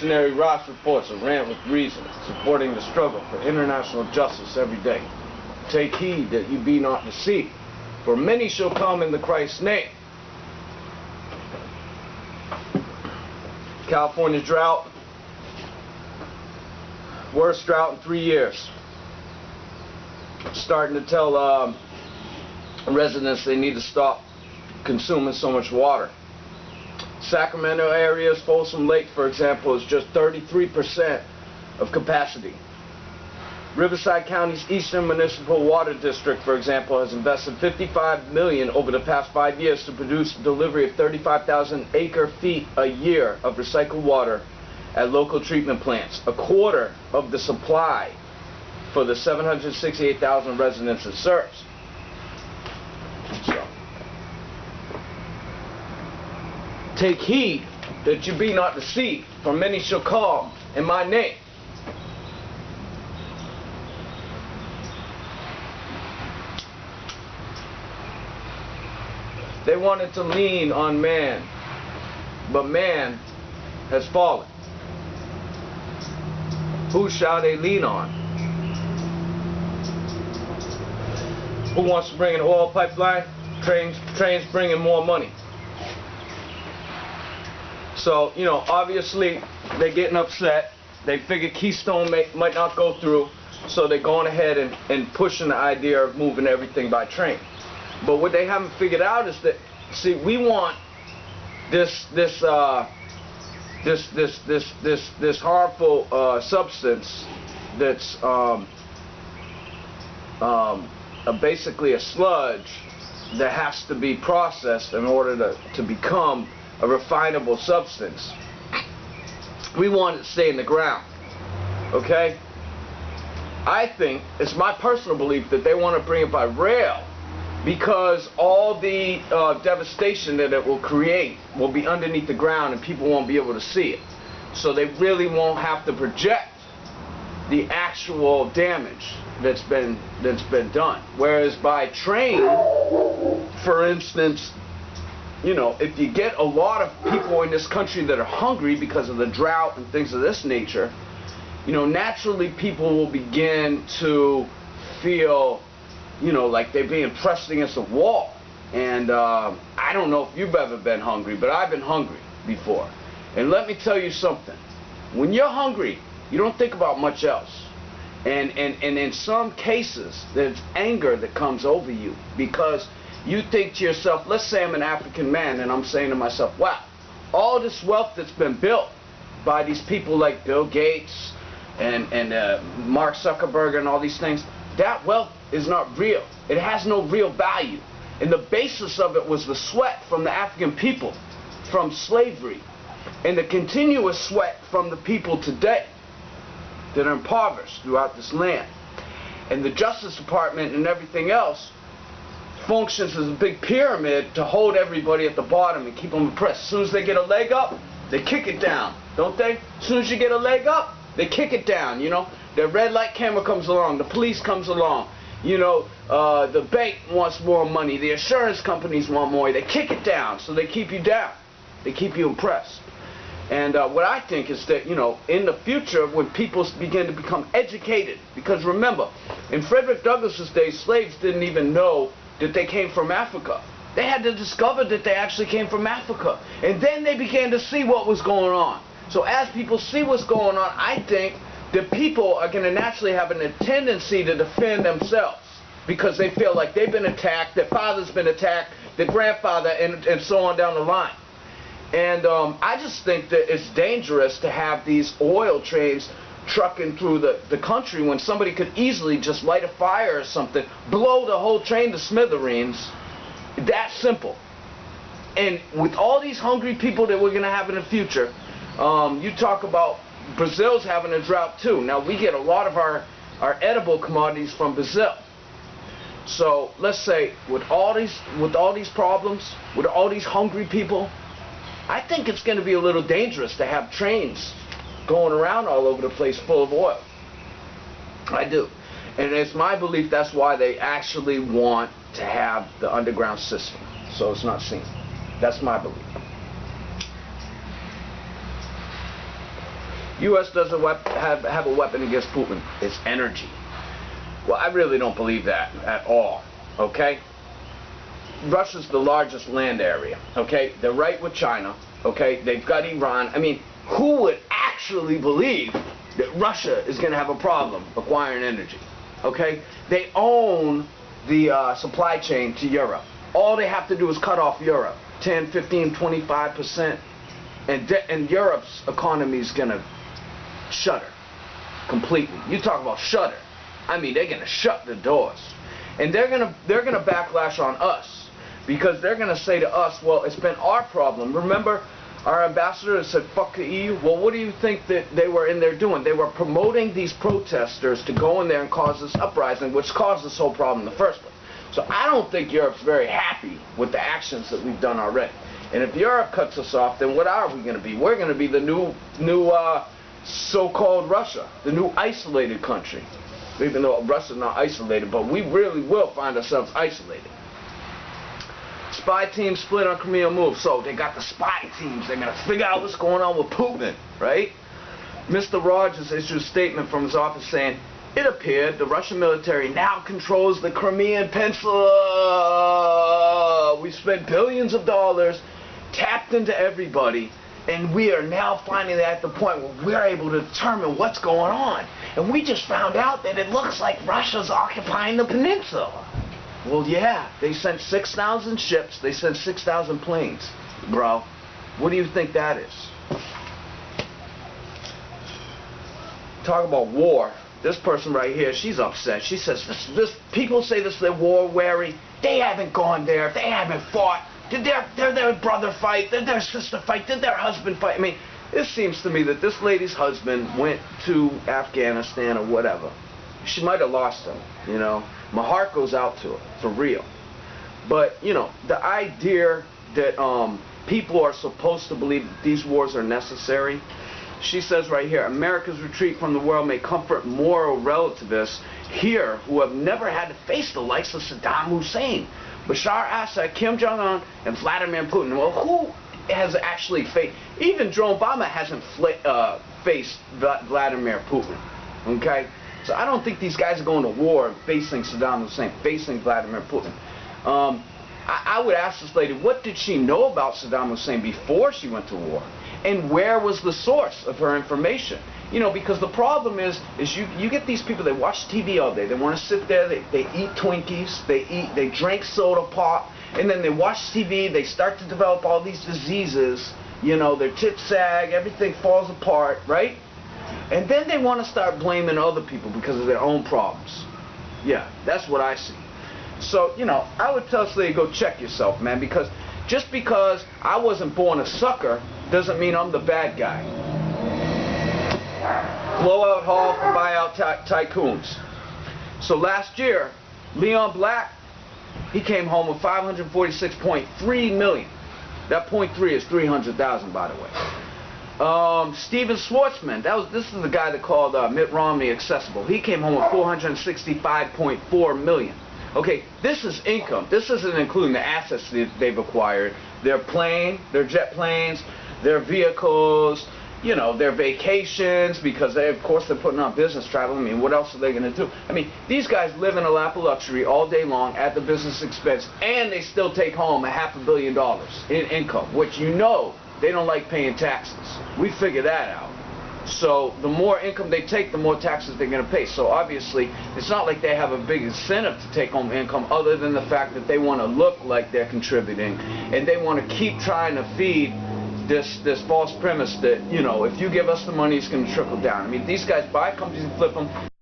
visionary Ras Reports a rant with reason, supporting the struggle for international justice every day. Take heed that you be not deceived, for many shall come in the Christ's name. California drought, worst drought in 3 years. Starting to tell residents they need to stop consuming so much water. Sacramento area's Folsom Lake, for example, is just 33% of capacity. Riverside County's Eastern Municipal Water District, for example, has invested $55 million over the past 5 years to produce delivery of 35,000 acre-feet a year of recycled water at local treatment plants, a quarter of the supply for the 768,000 residents it serves. So, take heed that you be not deceived, for many shall come in my name. They wanted to lean on man, but man has fallen. Who shall they lean on? Who wants to bring an oil pipeline? Trains bringing more money. So, you know, obviously they're getting upset. They figure Keystone might not go through, so they're going ahead and pushing the idea of moving everything by train. But what they haven't figured out is that, see, we want this harmful substance that's basically a sludge that has to be processed in order to become a refinable substance. We want it to stay in the ground, okay? I think, it's my personal belief, that they want to bring it by rail, because all the devastation that it will create will be underneath the ground and people won't be able to see it. So they really won't have to project the actual damage that's been done. Whereas by train, for instance, you know, if you get a lot of people in this country that are hungry because of the drought and things of this nature, you know, naturally people will begin to feel, you know, like they're being pressed against a wall. And I don't know if you've ever been hungry, but I've been hungry before. And let me tell you something. When you're hungry, you don't think about much else. And in some cases, there's anger that comes over you, because you think to yourself, let's say I'm an African man, and I'm saying to myself, wow, all this wealth that's been built by these people like Bill Gates and Mark Zuckerberg and all these things, that wealth is not real. It has no real value. And the basis of it was the sweat from the African people, from slavery, and the continuous sweat from the people today that are impoverished throughout this land. And the Justice Department and everything else functions as a big pyramid to hold everybody at the bottom and keep them oppressed. As soon as they get a leg up, they kick it down, don't they? As soon as you get a leg up, they kick it down, you know. The red light camera comes along, the police comes along, you know, the bank wants more money, the insurance companies want more, they kick it down, so they keep you down, they keep you oppressed. And what I think is that, you know, in the future, when people begin to become educated, because remember, in Frederick Douglass's day, slaves didn't even know that they came from Africa. They had to discover that they actually came from Africa. And then they began to see what was going on. So as people see what's going on, I think that people are going to naturally have a tendency to defend themselves, because they feel like they've been attacked, their father's been attacked, their grandfather, and so on down the line. And I just think that it's dangerous to have these oil trains trucking through the country when somebody could easily just light a fire or something, blow the whole train to smithereens. That simple. And with all these hungry people that we're going to have in the future, you talk about Brazil's having a drought too. Now we get a lot of our edible commodities from Brazil. So let's say with all these problems, with all these hungry people, I think it's going to be a little dangerous to have trains going around all over the place full of oil. I do. And it's my belief that's why they actually want to have the underground system, so it's not seen. That's my belief. U.S. doesn't have a weapon against Putin. It's energy. Well, I really don't believe that at all, okay? Russia's the largest land area, okay? They're right with China, okay? They've got Iran. I mean, who would actually believe that Russia is going to have a problem acquiring energy, okay? They own the supply chain to Europe. All they have to do is cut off Europe, 10, 15, 25%, and Europe's economy is going to shudder completely. You talk about shudder. I mean, they're going to shut the doors. And they're going to backlash on us, because they're going to say to us, well, it's been our problem. Remember, our ambassador said, fuck the EU? Well, what do you think that they were in there doing? They were promoting these protesters to go in there and cause this uprising, which caused this whole problem in the first place. So I don't think Europe's very happy with the actions that we've done already. And if Europe cuts us off, then what are we going to be? We're going to be the new so-called Russia, the new isolated country. Even though Russia's not isolated, but we really will find ourselves isolated. Spy teams split on Crimea move. So they got the spy teams. They're going to figure out what's going on with Putin, right? Mr. Rogers issued a statement from his office saying, it appeared the Russian military now controls the Crimean Peninsula. We spent billions of dollars, tapped into everybody, and we are now finally at the point where we're able to determine what's going on. And we just found out that it looks like Russia's occupying the peninsula. Well, yeah, they sent 6,000 ships, they sent 6,000 planes. Bro, what do you think that is? Talk about war. This person right here, she's upset. She says, people say this, they're war weary. They haven't gone there. They haven't fought. Did their brother fight? Did their sister fight? Did their husband fight? I mean, it seems to me that this lady's husband went to Afghanistan or whatever. She might have lost him, you know. My heart goes out to her, for real. But, you know, the idea that people are supposed to believe that these wars are necessary. She says right here, America's retreat from the world may comfort moral relativists here who have never had to face the likes of Saddam Hussein, Bashar Assad, Kim Jong-un, and Vladimir Putin. Well, who has actually faced, even Joe Obama hasn't faced Vladimir Putin, okay? So I don't think these guys are going to war facing Saddam Hussein, facing Vladimir Putin. I would ask this lady, what did she know about Saddam Hussein before she went to war? And where was the source of her information? You know, because the problem is you get these people, they watch TV all day, they want to sit there, they eat Twinkies, they drink soda pop, and then they watch TV, they start to develop all these diseases, you know, their tits sag, everything falls apart, right? And then they want to start blaming other people because of their own problems. Yeah, that's what I see. So, you know, I would tell this lady, go check yourself, man, because just because I wasn't born a sucker doesn't mean I'm the bad guy. Blowout haul for buyout tycoons. So last year, Leon Black, he came home with $546.3 million. That .3 is 300,000, by the way. Steven Schwartzman, this is the guy that called Mitt Romney accessible. He came home with $465.4 million. Okay, this is income. This isn't including the assets that they've acquired. Their plane, their jet planes, their vehicles, you know, their vacations, because they, of course, they're putting on business travel. I mean, what else are they going to do? I mean, these guys live in a lap of luxury all day long at the business expense, and they still take home $500 million in income, which, you know, they don't like paying taxes. We figured that out. So the more income they take, the more taxes they're going to pay. So obviously, it's not like they have a big incentive to take home income other than the fact that they want to look like they're contributing, and they want to keep trying to feed this false premise that, you know, if you give us the money, it's going to trickle down. I mean, these guys buy companies and flip them.